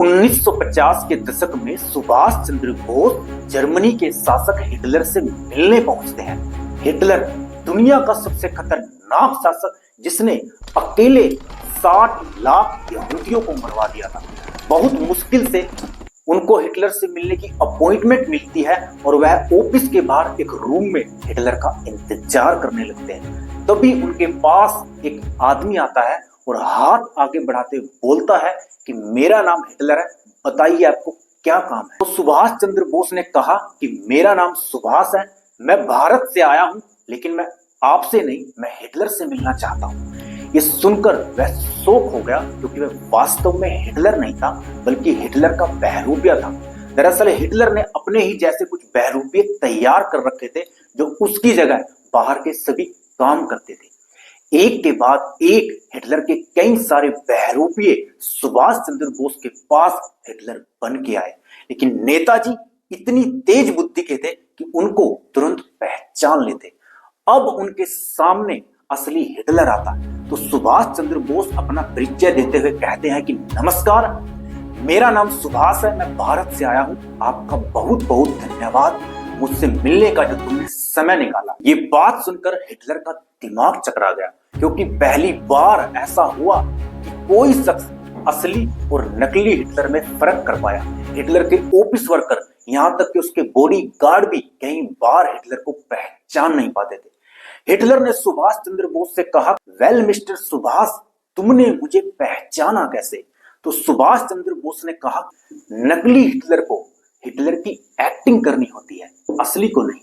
1950 के दशक में सुभाष चंद्र बोस जर्मनी के शासक हिटलर से मिलने पहुंचते हैं। हिटलर दुनिया का सबसे खतरनाक शासक जिसने अकेले 60 लाख यहूदियों को मरवा दिया था। बहुत मुश्किल से उनको हिटलर से मिलने की अपॉइंटमेंट मिलती है और वह ऑफिस के बाहर एक रूम में हिटलर का इंतजार करने लगते हैं। तभी उनके पास एक आदमी आता है और हाथ आगे बढ़ाते बोलता है कि मेरा नाम हिटलर है, बताइए आपको क्या काम है। तो सुभाष चंद्र बोस ने कहा कि मेरा नाम सुभाष है, मैं भारत से आया हूं, लेकिन मैं आपसे नहीं, मैं हिटलर से मिलना चाहता हूं। ये सुनकर वह शॉक हो गया क्योंकि वह वास्तव में हिटलर नहीं था बल्कि हिटलर का बहरूपिया था। दरअसल हिटलर ने अपने ही जैसे कुछ बहरूपिये तैयार कर रखे थे जो उसकी जगह बाहर के सभी काम करते थे। एक के बाद एक हिटलर के कई सारे बहरूपिये सुभाष चंद्र बोस के पास हिटलर बन के आए, लेकिन नेताजी इतनी तेज बुद्धि के थे कि उनको तुरंत पहचान लेते। अब उनके सामने असली हिटलर आता तो सुभाष चंद्र बोस अपना परिचय देते हुए कहते हैं कि नमस्कार, मेरा नाम सुभाष है, मैं भारत से आया हूं, आपका बहुत बहुत धन्यवाद मुझसे मिलने का जो तुमने समय निकाला। ये बात सुनकर हिटलर का दिमाग चकरा गया क्योंकि पहली बार ऐसा हुआ कि कोई शख्स असली और नकली हिटलर में फर्क कर पाया। हिटलर के ऑफिस वर्कर, यहां तक कि उसके बॉडी गार्ड भी कई बार हिटलर को पहचान नहीं पाते थे। हिटलर ने सुभाष चंद्र बोस से कहा, वेल मिस्टर सुभाष, तुमने मुझे पहचाना कैसे? तो सुभाष चंद्र बोस ने कहा, नकली हिटलर को हिटलर की एक्टिंग करनी होती है, असली को नहीं।